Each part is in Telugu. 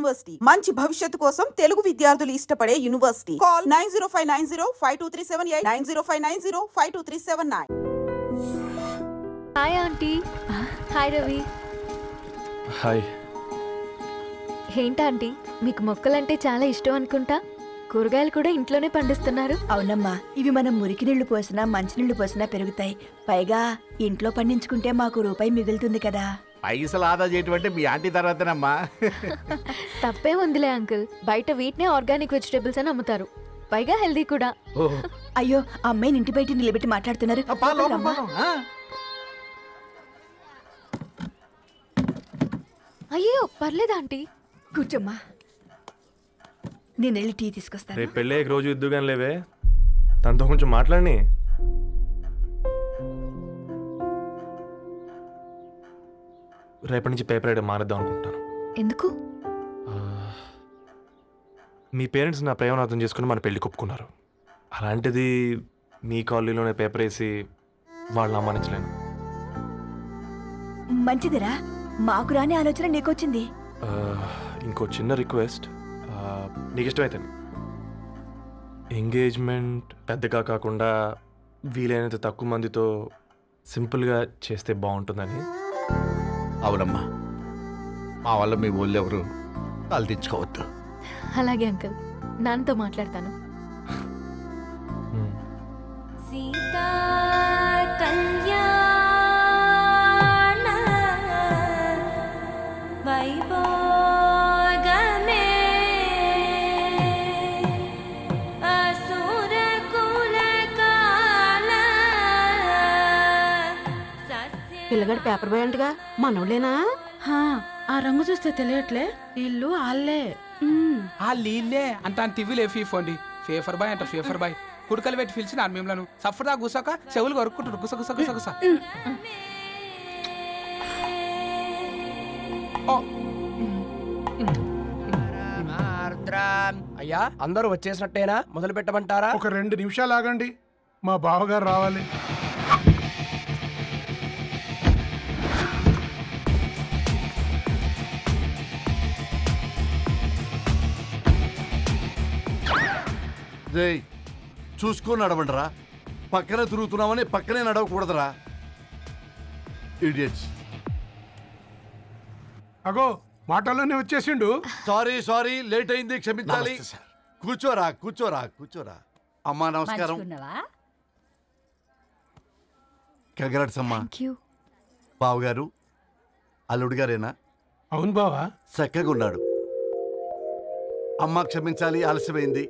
యూనివర్సిటీ మంచి భవిష్యత్తు కోసం తెలుగు విద్యార్థులు ఇష్టపడే university. Call 9059052378 9059052379. Hi aunty. Hi Ravi. Hi. ఏంటంటీ మీకు మొక్కలంటే చాలా ఇష్టం అనుకుంటా. కూరగాయలు కూడా ఇంట్లోనే పండిస్తున్నారు. అవునమ్మా, ఇవి మనం మురికి నీళ్లు పోసినా మంచినీళ్లు పోసినా పెరుగుతాయి. పైగా ఇంట్లో పండించుకుంటే మాకు రూపాయి మిగులుతుంది కదా. పైసలు ఆదా చేయటం మీ ఆంటీ తర్వాతనమ్మా. తప్పే ఉందిలే అంకుల్, బయట వీటినే ఆర్గానిక్ వెజిటేబుల్స్ అని అమ్ముతారు, పైగా హెల్దీ కూడా. అయ్యో, ఆ అమ్మాయిని ఇంటి బయట నిలబెట్టి మాట్లాడుతున్నారు. రమ్మా. అయ్యో పర్లేదు ఆంటీ, కూర్చోమ్మా, నేను వెళ్ళి టీ తీసుకొస్తాను. రేపు పెళ్ళి రోజు ఇద్దుగాని లేవే, తనతో కొంచెం మాట్లాడి. రేపటి నుంచి పేపర్ రైడ్ మానేద్దాం అనుకుంటాను. ఎందుకు? మీ పేరెంట్స్ నా ప్రేమను అర్థం చేసుకుని మన పెళ్లి కొప్పుకున్నారు. అలాంటిది మీ కాలనీలోనే పేపర్ వేసి వాళ్ళని అమ్మానించలేను. మంచిదిరా, మాకు రాని ఆలోచన నీకొచ్చింది. ఇంకో చిన్న రిక్వెస్ట్, నీకు ఇష్టమైతే ఎంగేజ్మెంట్ పెద్దగా కాకుండా వీలైనంత తక్కువ మందితో సింపుల్గా చేస్తే బాగుంటుందని. అవునమ్మా, మా వల్ల మీ ఊళ్ళో ఎవరు కాలు తెచ్చుకోవద్దు. అలాగే అంకుల్, నాన్నతో మాట్లాడతాను. సీతా కళ్యాణ వైభోగమే అసుర కులకాల పిల్లగాడు పేపర్ బాయ్ అంటగా మనోళ్ళేనా? ఆ రంగు చూస్తే తెలియట్లే, ఇల్లు ఆళ్ళే. ఆ లీల్లే అంత టీవీలో ఫీఫోండి. ఫేఫర్ బాయ్ అంట, ఫేఫర్ బాయ్. కుడుకలు పెట్టి పిలిచిన మిమ్మల్ని సఫర్దా గుసక చెవులు కొరుక్కుంటారు. గుస గుస గుస గుస. అయ్యా, అందరూ వచ్చేసినట్టేనా? మొదలు పెట్టమంటారా? ఒక 2 నిమిషాలు ఆగండి, మా బావగారు రావాలి. చూసుకొని నడవండిరా. పక్కనే తిరుగుతున్నామని పక్కనే నడవకూడదురా. ఇడియట్స్. అగో, మాటల్లోనే వచ్చేసిండు. సారీ లేట్ అయింది, క్షమించాలి. కూర్చోరా. అమ్మా నమస్కారం. కంగ్రాట్స్ అమ్మా. బావగారు అల్లుడు గారేనా? అవును బావా, చక్కగా ఉన్నాడు. అమ్మ క్షమించాలి, ఆలస్యమైంది.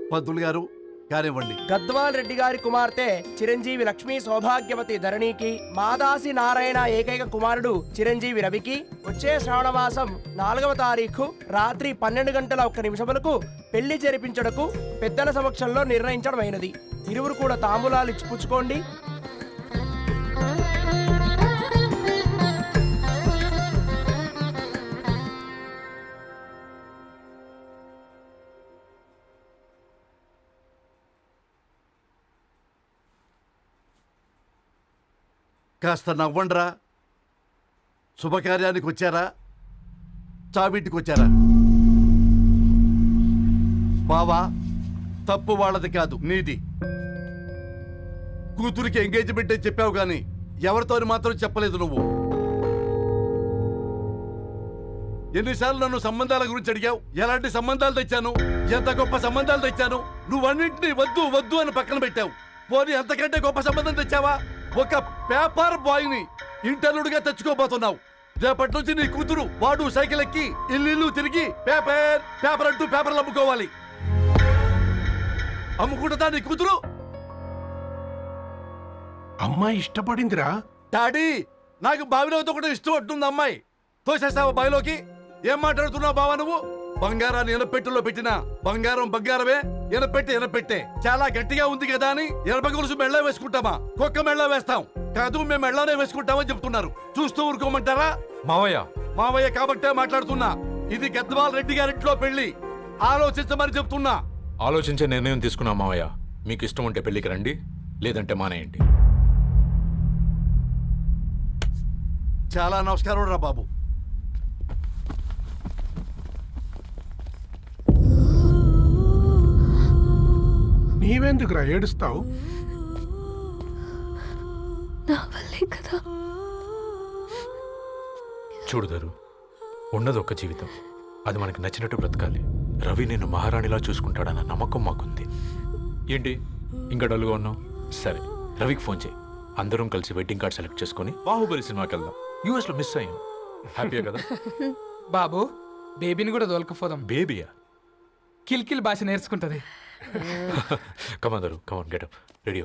పంతులు గారు కానివ్వండి. గద్వాల్ రెడ్డి గారి కుమార్తె చిరంజీవి లక్ష్మీ సౌభాగ్యవతి ధరణికి, మాదాసి నారాయణ ఏకైక కుమారుడు చిరంజీవి రవికి వచ్చే శ్రావణమాసం 4వ తారీఖు రాత్రి 12:01 పెళ్లి జరిపించడకు పెద్దల సమక్షంలో నిర్ణయించడమైనది. ఇరువురు కూడా తాంబూలాలు ఇచ్చి పుచ్చుకోండి. కాస్త నవ్వండ్రా. శుభకార్యానికి వచ్చారా, చావింటికి వచ్చారా? బావా, తప్పు వాళ్ళది కాదు, నీది. కూతురికి ఎంగేజ్మెంట్ అని చెప్పావు కానీ ఎవరితో మాత్రం చెప్పలేదు నువ్వు. ఎన్నిసార్లు నన్ను సంబంధాల గురించి అడిగావు? ఎలాంటి సంబంధాలు తెచ్చాను, ఎంత గొప్ప సంబంధాలు తెచ్చాను. నువ్వన్నింటినీ వద్దు అని పక్కన పెట్టావు. పోనీ అంతకంటే గొప్ప సంబంధం తెచ్చావా? ఒక పేపర్ బాయ్ ని ఇంటర్లుడిగా తెచ్చుకోబోతున్నావు. రేపటి నుంచి నీ కూతురు వాడు సైకిల్ ఎక్కి ఇల్లు తిరిగి పేపర్ అంటూ పేపర్లు అమ్ముకోవాలి. అమ్ముకుంటుందా నీ కూతురు? అమ్మాయి ఇష్టపడిందిరా. డాడీ, నాకు బావిలో కూడా ఇష్టం ఉంటుంది. అమ్మాయి తోసేస్తావా బావిలోకి? ఏం మాట్లాడుతున్నావు బావా నువ్వు? బంగారాన్ని ఎనపెట్టులో పెట్టినా బంగారమే. ఎనపెట్టే చాలా గట్టిగా ఉంది కదా అని ఎనప గొలుసు మెళ్ళ వేసుకుంటామా? కుక్క మెళ్ళ వేస్తాం కాదు, మేము మెళ్ళనే వేసుకుంటామని చెప్తున్నారు. చూస్తూ ఊరుకోమంటారా? మావయ్య కాబట్టే మాట్లాడుతున్నా. ఇది గద్వాల్ రెడ్డి గారింట్లో పెళ్లి. ఆలోచించమని చెప్తున్నా. ఆలోచించే నిర్ణయం తీసుకున్నా మావయ్య. మీకు ఇష్టం ఉంటే పెళ్లికి రండి, లేదంటే మానేయండి. చాలా నమస్కారం రా బాబు. నువ్వెందుకురా ఏడుస్తావు? నా వల్లే కదా. చూడుదరు, ఉన్నది ఒక్క జీవితం, అది మనకి నచ్చినట్టు బ్రతకాలి. రవి నేను మహారాణిలా చూసుకుంటాడన్న నమ్మకం మాకుంది. ఏంటి ఇంకా డల్గా ఉన్నావు? సరే, రవికి ఫోన్ చేయి. అందరం కలిసి వెడ్డింగ్ కార్డ్ సెలెక్ట్ చేసుకొని బాహుబలి సినిమాకి వెళ్దాం. యూఎస్ లో మిస్ అయ్యాం. హ్యాపీయా కదా? బాబు, బేబీని కూడా దొలకపోదాం. బేబీయా? కిల్కిల్ భాష నేర్చుకుంటది. కమాందరు, కమాన్ గెటప్ రెడీ.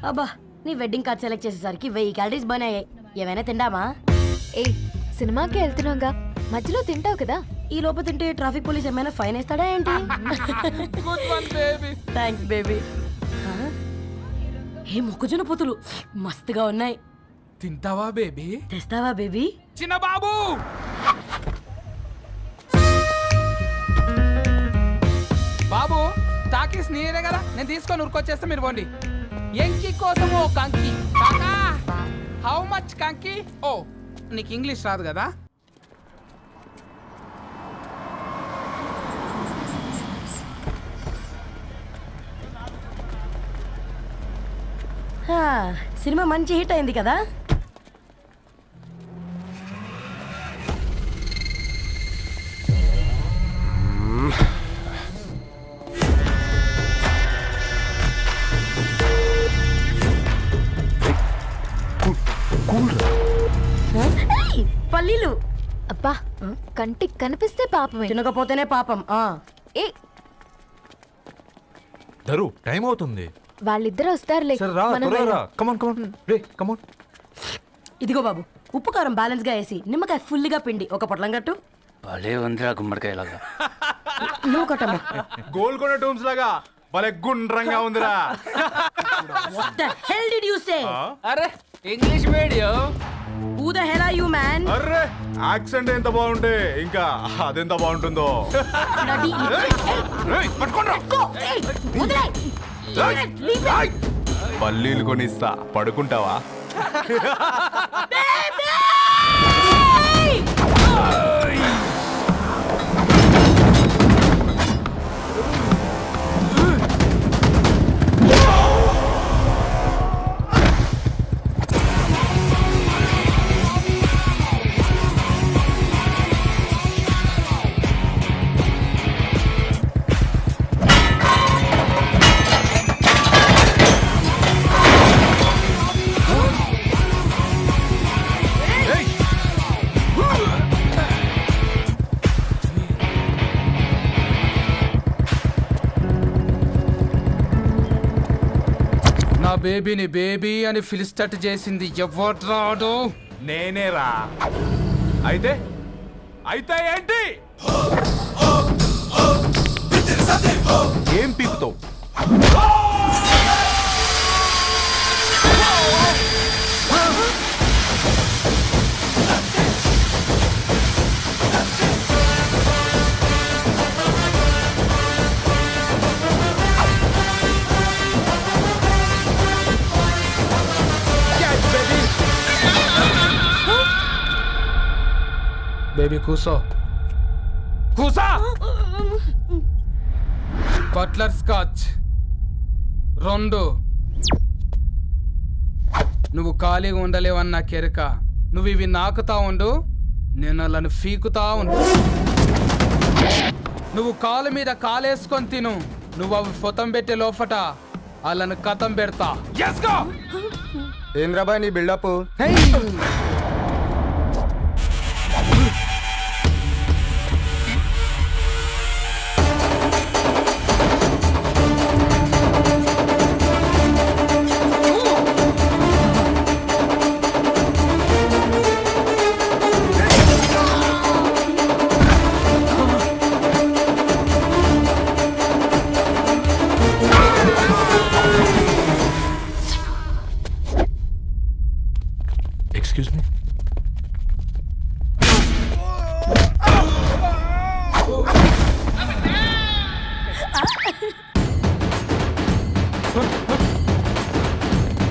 అబ్బా, నీ వెడ్డింగ్ కార్డ్ సెలెక్ట్ చేసేసరికి 1000 క్యాలరీస్ బర్న్ అయ్యాయి. ఏమైనా తిండామా? ఏ సినిమాకి వెళ్తున్నాగా, మధ్యలో తింటావు కదా. ఈ లోపు తింటే ట్రాఫిక్ పోలీస్ ఏమైనా ఫైన్ వేస్తాడా ఏంటి? Good one baby. Thanks baby. ఏ మొక్కజొన్న పొతులు మస్తుగా ఉన్నాయి. తింటావా బేబీ? తెస్తావా బేబీ? చిన్న బాబు, బాబు టాకీస్ నీరే కదా, నేను తీసుకొని ఉరికొచ్చేస్తే మీరు పోండి. ఎంకి కోసం ఓ కంకి. కాకా, హౌ మచ్ కంకి? ఓ, నీకు ఇంగ్లీష్ రాదు కదా. సినిమా మంచి హిట్ అయింది కదా. ఏయ్, పల్లీలు. అబ్బా, కంటికి కనిపిస్తే పాపమే, తినకపోతేనే పాపం. ఏ దరు, టైం అవుతుంది. వాళ్ళిద్దరు వస్తారులే. సరే రా, మనం త్వరగా రా. వెళ్దాం. కమాన్ కమాన్ రే, కమాన్. ఇదిగో బాబు, ఉప్పు కారం బ్యాలెన్స్ గా వేసి నిమ్మకాయ ఫుల్గా పిండి ఒక పొట్లం కట్టు. భలే ఉందిరా గుమ్మడికాయలాగా. నువ్వు కట్టమ్మా. గోల్కొండ టూమ్స్ లాగా భలే గుండ్రంగా ఉందిరా. What the hell did you say? అరే English medium. Who the hell are you, man? Array, accent ఎంత బాగుంటే ఇంకా అదెంత బాగుంటుందో. Bloody Go! Hey, వదిలేయ్. Leave it. పల్లీలు కొనిస్తా, పడుకుంటావా? నా బేబీని బేబీ అని ఫిలిస్టట్ చేసింది ఎవడ్రాడు? నేనేరా. అయితే అయితే ఏంటి? ఏం పీకుతావు? బేబీ కూసో, కూసా. Buttler scotch 2. నువ్వు ఖాళీగా ఉండలేవన్న కెరక. నువ్వు ఇవి నాకుతా ఉండు, నేను అలాను ఫీకుతా ఉండు. నువ్వు కాలు మీద కాలేసుకొని తిను. నువ్వు అవి ఫొతం పెట్టే లోపట అలాను కథం పెడతా. ఏంద్రాబాయ్ నీ బిల్డప్? Excuse me.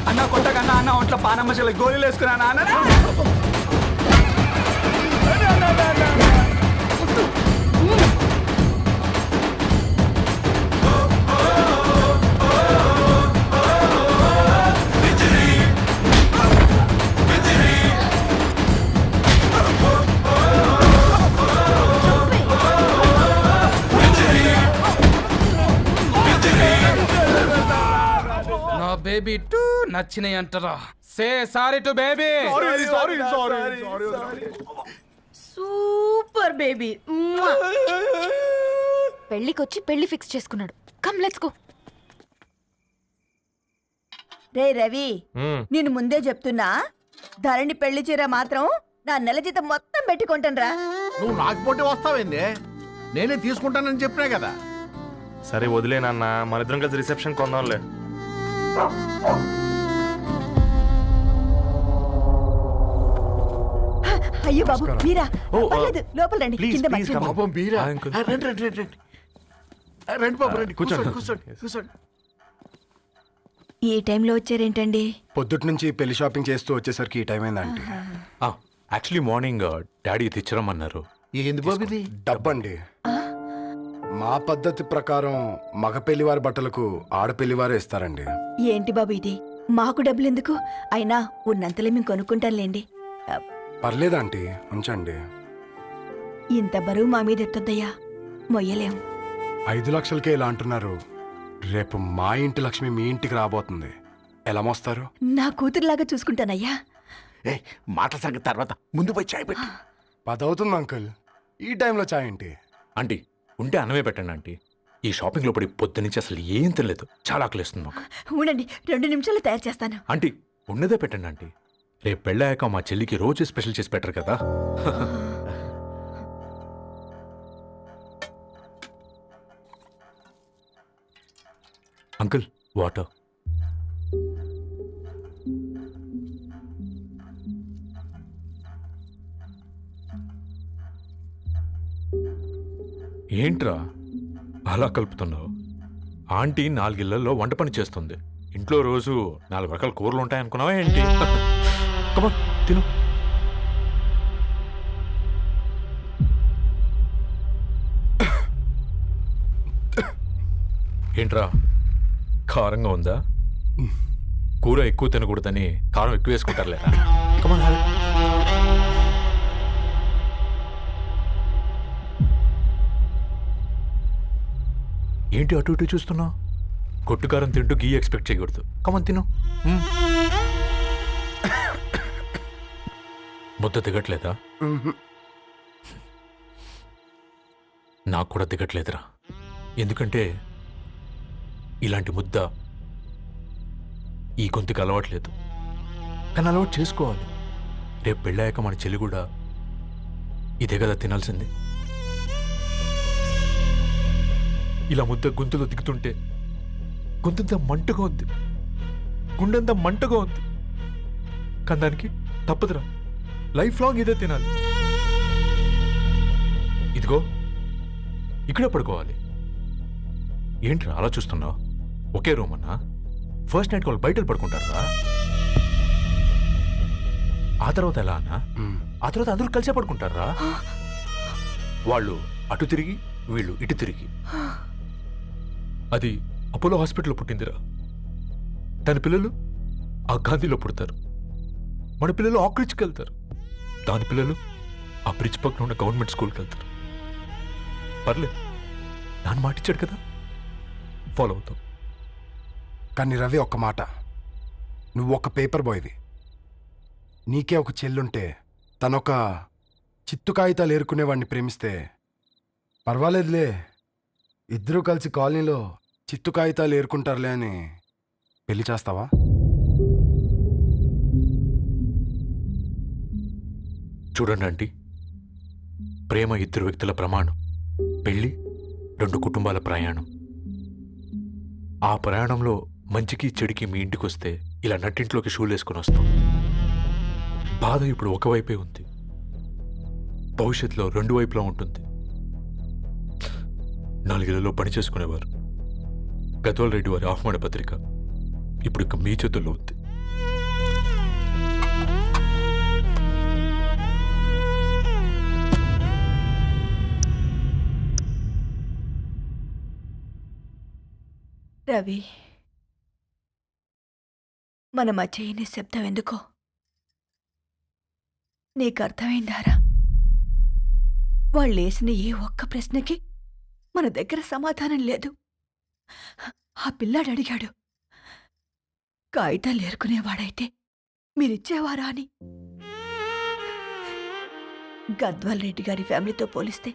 అన్న కొట్టకన్నా అన్న ఒంట్లో పానమ్మశల గోళీలు వేసుకున్నా అన్న. బేబీ టూ నచ్చినాయి అంటారా? Say sorry to baby. Super baby. పెళ్ళికొచ్చి పెళ్లి ఫిక్స్ చేసుకున్నాడు. Come let's go. రే రవి, నేను ముందే చెప్తున్నా, ధరణి పెళ్లి చీర మాత్రం నా నెల జీతం మొత్తం పెట్టుకుంటాను. నువ్వు నాకు పోటీ వస్తావేంది? నేనే తీసుకుంటానని చెప్పినా కదా. సరే వదిలేనన్నా, మన ఇద్దరం కలిసి రిసెప్షన్ కొందాంలే. అయ్యో బాబు మీరా? ఓ, పర్లేదు, లోపల రండి. ప్లీజ్, కింద ప్లీజ్ మంచం ఉంది. పాపం బీరా. ఆ, అంకుల్. రండి రండి రండి రండి. రండి బాబు రండి. కూర్చోండి. కూర్చోండి కూర్చోండి. ఈ టైంలో వచ్చారేంటండి? పొద్దుటి నుంచి పెళ్లి షాపింగ్ చేస్తూ వచ్చేసరికి ఈ టైం అయిందండి. యాక్చువల్లీ మార్నింగ్ డాడీ తెచ్చరమన్నారు. ఏంది బాబు ఇది? డబ్బండి. మా పద్ధతి ప్రకారం మగ పెళ్లివారి బట్టలకు ఆడపెళ్లివారే ఇస్తారండి. ఏంటి బాబు ఇది? మాకు డబ్బులు ఎందుకు? అయినా ఉన్నంతలే మేము కొనుక్కుంటాంలేండి. పర్లేదంటీ, ఉంచండి. ఇంత బరువు మా మీద ఎత్తొద్దయ్యా, మొయ్యలేం. 5 లక్షలకే ఇలా అంటున్నారు. రేపు మా ఇంటి లక్ష్మి మీ ఇంటికి రాబోతుంది. ఎలా మోస్తారు? నా కూతురులాగా చూసుకుంటానయ్యా. మాటల సంగతి తర్వాత, ముందు పోయి చాయ్ పెట్టి. 10 అవుతుంది అంకుల్. ఈ టైంలో చాయ్ ఏంటి? ఆంటీ ఉంటే అన్నమే పెట్టండి ఆంటీ. ఈ షాపింగ్లో పడి పొద్దు నుంచి అసలు ఏం తినలేదు. చాలా ఆకలిస్తుంది మాకు. ఉండండి, 2 నిమిషాలు తయారు చేస్తాను. ఆంటీ ఉన్నదే పెట్టండి ఆంటీ. రేపు పెళ్ళాక మా చెల్లికి రోజు స్పెషల్ చేసి పెట్టరు కదా. Uncle water. ఏంట్రా అలా కలుపుతున్నావు? ఆంటీ 4 ఇళ్లలో వంట పని చేస్తుంది. ఇంట్లో రోజు 4 రకాల కూరలు ఉంటాయనుకున్నావా ఏంటి? కమాన్ తిను. ఏంట్రా కారంగా ఉందా? కూర ఎక్కువ తినకూడదని కారం ఎక్కువ వేసుకుంటారులేరా. కమాన్ హ్యావ్ ఇట్. ఏంటి అటు ఇటు చూస్తున్నావు? కొట్టుకారం తింటూ గీ ఎక్స్పెక్ట్ చేయకూడదు. కమన్ తిను. ముద్ద దిగట్లేదా? నాకు కూడా దిగట్లేదురా. ఎందుకంటే ఇలాంటి ముద్ద ఈ గొంతుకి అలవాట్లేదు. కానీ అలవాటు చేసుకోవాలి. రేపు పెళ్ళాక మన చెల్లి కూడా ఇదే కదా తినాల్సింది. ఇలా ముద్ద గొంతులో దిగుతుంటే గొంతంతా మంటగా ఉంది, గుండెంతా మంటగా ఉంది. కానీ దానికి తప్పదురా, లైఫ్ లాంగ్ ఇదే తినాలి. ఇదిగో ఇక్కడే పడుకోవాలి. ఏంట్రా అలా చూస్తున్నావు? ఒకే రూమ్ అన్నా? ఫస్ట్ నైట్ వాళ్ళు బయటలు పడుకుంటారా? ఆ తర్వాత ఎలా అన్నా? ఆ తర్వాత అందరూ కలిసే పడుకుంటారా? వాళ్ళు అటు తిరిగి వీళ్ళు ఇటు తిరిగి. అది అపోలో హాస్పిటల్లో పుట్టిందిరా. దాని పిల్లలు ఆ గాంధీలో పుడతారు. మన పిల్లలు ఆక్రిచ్కి వెళ్తారు. దాని పిల్లలు ఆ బ్రిడ్జ్ పక్కన ఉన్న గవర్నమెంట్ స్కూల్కి వెళ్తారు. పర్లేదు, నాన్న మాటిచ్చాడు కదా, ఫాలో అవుతాం. కానీ రవి, ఒక్క మాట. నువ్వు ఒక పేపర్ బాయ్వి. నీకే ఒక చెల్లుంటే తనొక చిత్తు కాగితాలు ఏరుకునేవాడిని ప్రేమిస్తే పర్వాలేదులే, ఇద్దరూ కలిసి కాలనీలో చిత్తు కాగితాలు ఏరుకుంటారులే అని పెళ్లి చేస్తావా? చూడండి ఆంటీ, ప్రేమ 2 వ్యక్తుల ప్రమాణం, పెళ్ళి 2 కుటుంబాల ప్రయాణం. ఆ ప్రయాణంలో మంచికి చెడుకి మీ ఇంటికి వస్తే ఇలా నట్టింట్లోకి షూలు వేసుకొని వస్తాం. బాధ ఇప్పుడు ఒకవైపే ఉంది, భవిష్యత్తులో 2 వైపులా ఉంటుంది. 4 ఇళ్లలో పని చేసుకునేవారు. గద్వాల్ రెడ్డి వారి ఆహ్వాన పత్రిక ఇప్పుడు ఇక మీ చేతుల్లో ఉంది. రవి, మన మధ్య ఈ నిశ్శబ్దం ఎందుకో నీకు అర్థమైందారా? వాళ్ళు వేసిన ఏ ఒక్క ప్రశ్నకి మన దగ్గర సమాధానం లేదు. ఆ పిల్లాడు అడిగాడు, కాగితాలు ఏరుకునేవాడైతే మీరిచ్చేవారా అని. గద్వాల్ రెడ్డి గారి ఫ్యామిలీతో పోలిస్తే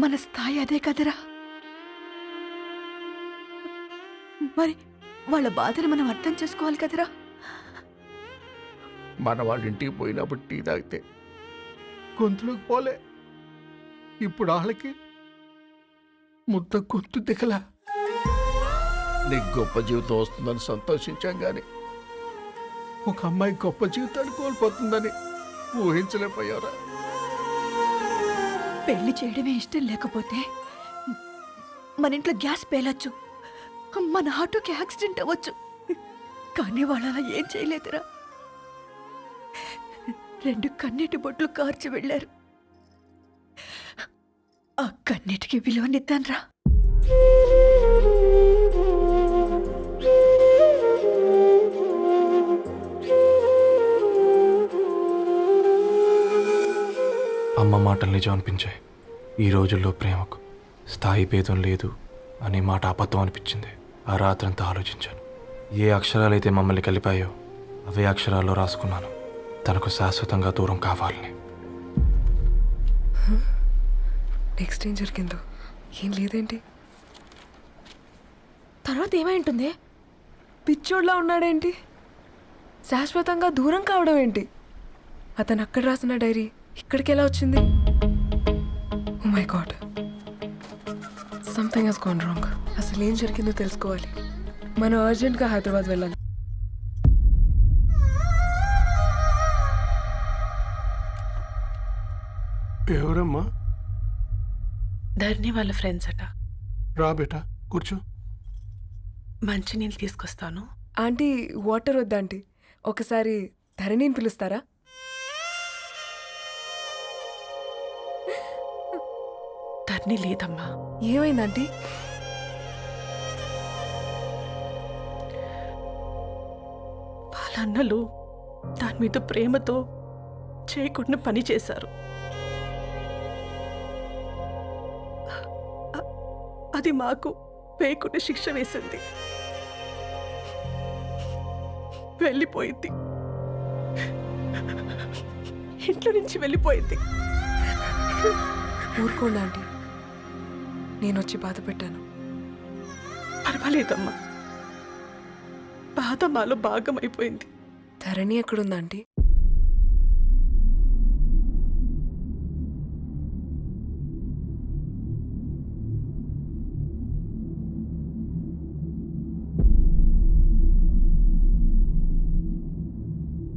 మన స్థాయి అదే కదరా. మరి వాళ్ళ బాధను మనం అర్థం చేసుకోవాలి కదరా. మన వాళ్ళ ఇంటికి పోయినప్పుడు టీ తాగితే గొంతులోకి పోలే, ఇప్పుడు వాళ్ళకి ముద్ద గొంతు దిగలా. నీకు గొప్ప జీవితం వస్తుందని సంతోషించాం కానీ ఒక అమ్మాయి గొప్ప జీవితాన్ని కోల్పోతుందని ఊహించలేకపోయారా? పెళ్లి చేయడమే ఇష్టం లేకపోతే మన ఇంట్లో గ్యాస్ పేలొచ్చు, మన ఆటోకి యాక్సిడెంట్ అవ్వచ్చు, కానీ వాళ్ళు అలా ఏం చేయలేదురా. 2 కన్నీటి బొట్లు కార్చి వెళ్ళారు. ఆ కన్నీటికి విలువనిద్దాన్రా. అమ్మ మాటలు నిజం అనిపించాయి. ఈ రోజుల్లో ప్రేమకు స్థాయి భేదం లేదు అనే మాట అబద్ధం అనిపించింది. ఆ రాత్రంతా ఆలోచించాను. ఏ అక్షరాలైతే మమ్మల్ని కలిపాయో అవే అక్షరాల్లో రాసుకున్నాను, తనకు శాశ్వతంగా దూరం కావాలని. నెక్స్ట్ ఏం జరిగిందో ఏం లేదేంటి? తర్వాత ఏమై ఉంటుంది? పిచ్చోడ్లా ఉన్నాడేంటి? శాశ్వతంగా దూరం కావడం ఏంటి? అతను అక్కడ రాసిన డైరీ ఇక్కడికి ఎలా వచ్చింది? Oh my god, something has gone wrong. అసలు ఏం జరిగిందో తెలుసుకోవాలి. మనం అర్జెంట్గా హైదరాబాద్ వెళ్ళాలి. ఎవరమ్మా? ధరణి వాళ్ళ ఫ్రెండ్స్ అట. రా బేటా, కూర్చో. మంచినీళ్ళు తీసుకొస్తాను. ఆంటీ వాటర్ వద్దాంటీ, ఒకసారి ధరణిని పిలుస్తారా? ధరణి లేదమ్మా. ఏమైందంటీ? వాళ్ళ అన్నలు దాని మీద ప్రేమతో చేయకుండా పని చేశారు. అది మాకు వేయకుండా శిక్ష వేసింది. వెళ్ళిపోయింది, ఇంట్లో నుంచి వెళ్ళిపోయింది. ఊరుకోండి ఆంటీ, నేను వచ్చి బాధ పెట్టాను. పర్వాలేదమ్మా, బాధ మాలో భాగం అయిపోయింది. ధరణి ఎక్కడుందా ఆంటీ?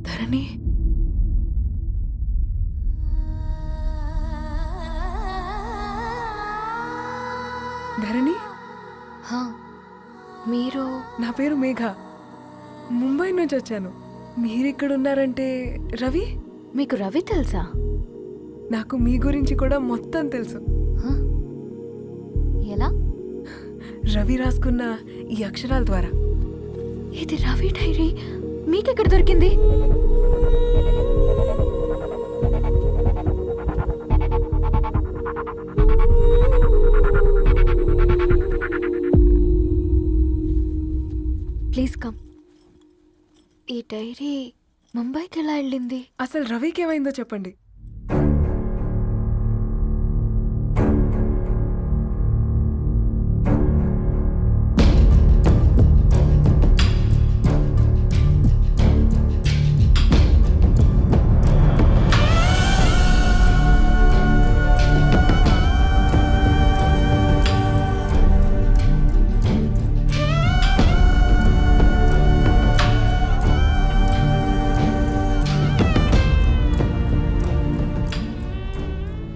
ధరణి ధరణి, మీరు? నా పేరు మేఘ, ముంబై నుంచి వచ్చాను. మీరిక్కడున్నారంటే రవి? మీకు రవి తెలుసా? నాకు మీ గురించి కూడా మొత్తం తెలుసు. ఎలా? రవి రాసుకున్న ఈ అక్షరాల ద్వారా. ఇది రవి డైరీ మీకెక్కడ దొరికింది? Please come. ఈ డైరీ ముంబైకి ఎలా వెళ్ళింది? అసలు రవికి ఏమైందో చెప్పండి.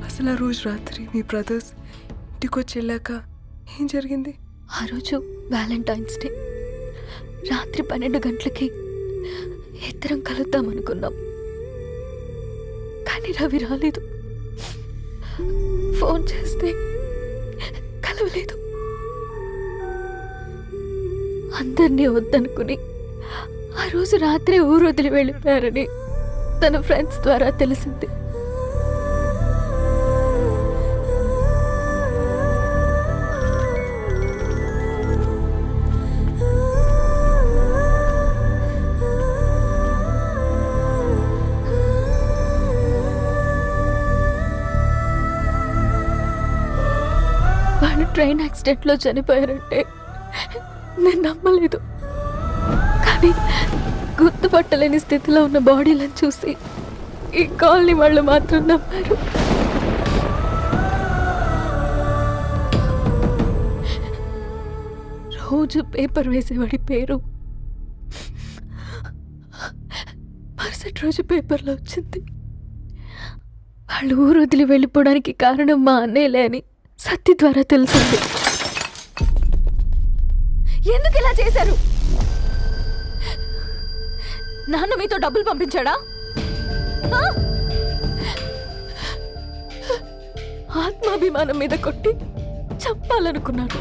అసలు ఆ రోజు రాత్రి మీ బ్రదర్స్ ఇంటికి వచ్చి వెళ్ళాక ఏం జరిగింది? ఆ రోజు వ్యాలంటైన్స్ డే రాత్రి 12 గంటలకి ఇద్దరం కలుద్దాం అనుకున్నాం, కానీ రవి రాలేదు. ఫోన్ చేస్తే కలవలేదు. అందరినీ వద్దనుకుని ఆ రోజు రాత్రి ఊరు వదిలి వెళ్ళిపోయారని తన ఫ్రెండ్స్ ద్వారా తెలిసింది. ట్రైన్ యాక్సిడెంట్లో చనిపోయారంటే నేను నమ్మలేదు. కానీ గుర్తుపట్టలేని స్థితిలో ఉన్న బాడీలను చూసి ఈ కాలనీ వాళ్ళు మాత్రం నమ్మారు. రోజు పేపర్ వేసేవాడి పేరు మరుసటి రోజు పేపర్లో వచ్చింది. వాళ్ళు ఊరు వదిలి వెళ్ళిపోవడానికి కారణం మా అన్నయ్యలే అని సత్య ద్వారా తెలిసింది. ఎందుకు ఇలా చేశారు? నాన్న మీతో డబ్బులు పంపించాడా? ఆ? ఆత్మాభిమానం మీద కొట్టి చంపాలనుకున్నాను.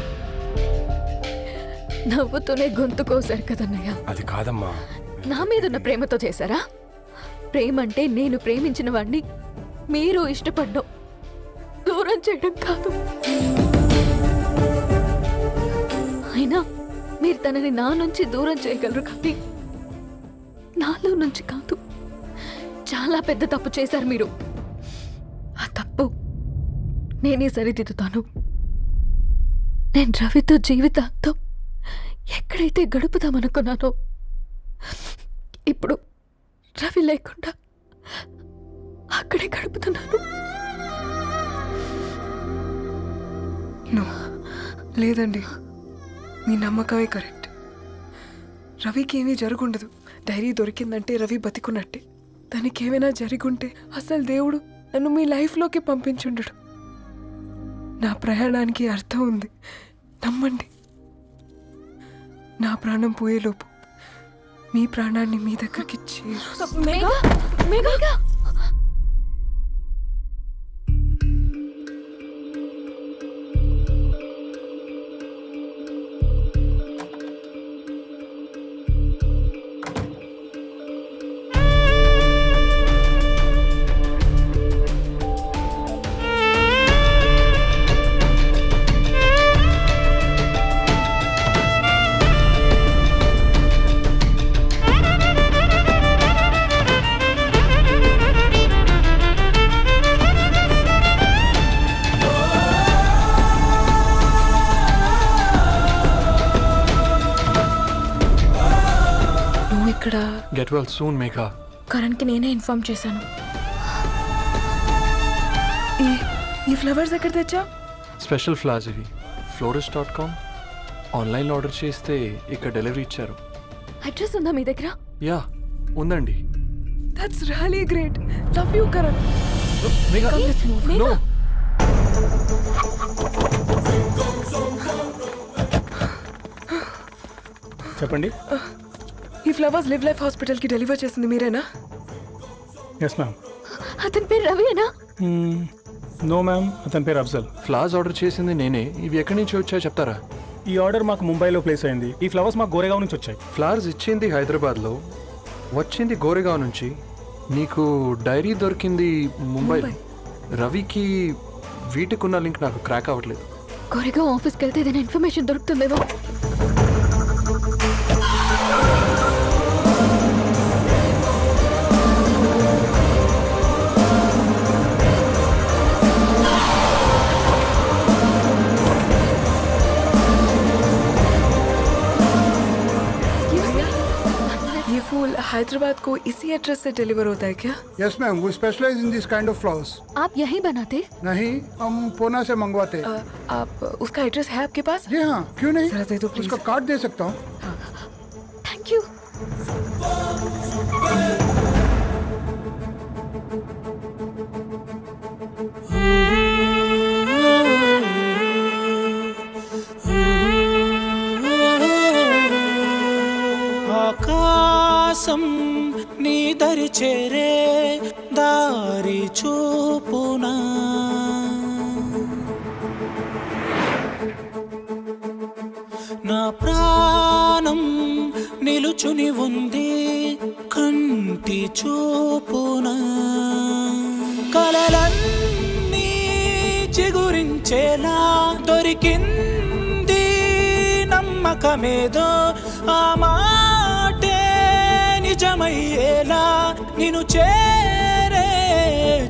నవ్వుతూనే గొంతు కోసారు కదన్నయ్య. అది కాదమ్మా. నా మీదున్న ప్రేమతో చేశారా? ప్రేమంటే నేను ప్రేమించిన వాడిని మీరు ఇష్టపడ్డం, దూరం చేయడం కాదు. అయినా మీరు తనని నా నుంచి దూరం చేయగలరు కానీ నాలో నుంచి కాదు. చాలా పెద్ద తప్పు చేశారు మీరు. ఆ తప్పు నేనే సరిదిద్దుతాను. నేను రవితో జీవితాంతం ఎక్కడైతే గడుపుదామనుకున్నానో ఇప్పుడు రవి లేకుండా అక్కడే గడుపుతున్నాను. నో, లేదండి, మీ నమ్మకమే కరెక్ట్. రవికి ఏమీ జరుగుండదు. డైరీ దొరికిందంటే రవి బతికున్నట్టే. దానికి ఏమైనా జరిగుంటే అసలు దేవుడు నన్ను మీ లైఫ్లోకి పంపించుండడు. నా ప్రయాణానికి అర్థం ఉంది, నమ్మండి. నా ప్రాణం పోయేలోపు మీ ప్రాణాన్ని మీ దగ్గరికి ఇక్కడ గెట్ వెల్ సూన్ మేఘా. కరణ్కి నేనే ఇన్ఫార్మ్ చేశాను. ఈ ఫ్లవర్స్ ఎక్కడ తెచ్చా? స్పెషల్ ఫ్లవర్స్ ఇవి. florist.com ఆన్లైన్లో ఆర్డర్ చేస్తే ఇక్కడ డెలివరీ ఇచ్చారు. అడ్రస్ ఉందా మీ దగ్గర? యా ఉందండి. That's really great. Love you Karan. No. చెప్పండి. ఈ ఫ్లవర్స్ లివ్ లైఫ్ హాస్పిటల్కి డెలివర్ చేసింది మీరేనా? Yes ma'am. అతని పేరు రవియేనా? నో మ్యామ్, అతని పేరు అఫ్జల్. ఫ్లవర్స్ ఆర్డర్ చేసింది నేనే. ఇవి ఎక్కడి నుంచి వచ్చాయో చెప్తారా? ఈ ఆర్డర్ మాకు ముంబైలో ప్లేస్ అయింది. ఈ ఫ్లవర్స్ మాకు గోరేగావ్ నుంచి వచ్చాయి. ఫ్లవర్స్ ఇచ్చింది హైదరాబాద్లో, వచ్చింది గోరేగావ్ నుంచి. నీకు డైరీ దొరికింది ముంబై. రవికి వీటికి ఉన్న లింక్ నాకు క్రాక్ అవ్వట్లేదు. కోరేగావ్ ఆఫీస్కి వెళ్తే ఏదైనా ఇన్ఫర్మేషన్ దొరుకుతుందేమో. हैदराबाद को इसी एड्रेस से डिलीवर होता है क्या? यस मैम, वो specialize in this kind of flowers. आप यहीं बनाते? नहीं, हम पूना से मंगवाते. आप उसका एड्रेस है आपके पास? जी हाँ, क्यों नहीं. जरा दे दो प्लीज. उसका कार्ड दे सकता हूँ. Thank you. ఆకాశం నీ దరి చేరే దారి చూపునా, నా ప్రాణం నిలుచుని ఉంది కంటి చూపునా, కలలన్నీ చిగురించేలా దొరికింది నమ్మకమేదో, ఆ మాటే నిజమయ్యేలా నిన్ను చేరే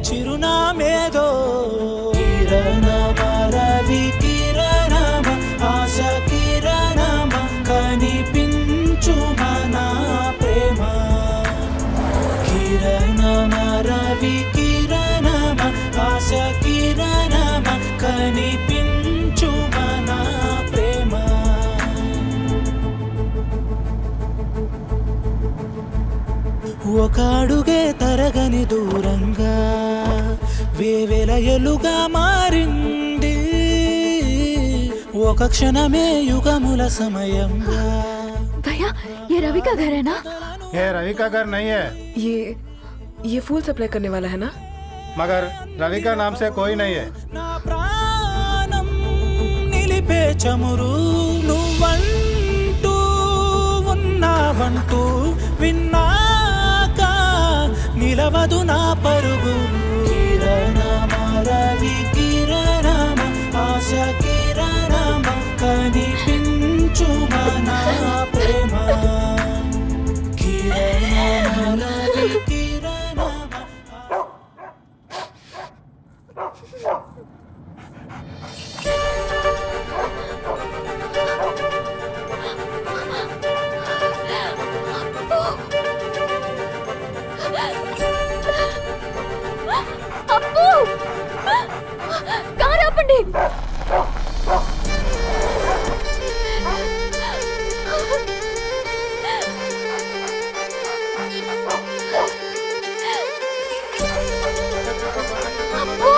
చిరునామేదో, కిరణ మరవి కిరణ ఒక అడుగే తరగని దూరంగా వేవేల ఎలుగా మారింది ఒక క్షణమే యుగముల సమయంగా भैया ये रवि का घर है ना? ये रवि का घर नहीं है, ये फूल सप्लाई करने वाला है ना? मगर रवि का नाम से कोई नहीं है। నా ప్రాణం నిలిపే చమురు నువ్వంటూ ఉన్నావంటూ విన్నాక నిలవదు నా పరుగు కిరణమ రవి కిరణమ ఆశ కిరణమ కనిపించుమా నా ప్రేమ కిరణమ రవి కిరణమ అప్పు కారు ఆపండి. అప్పు!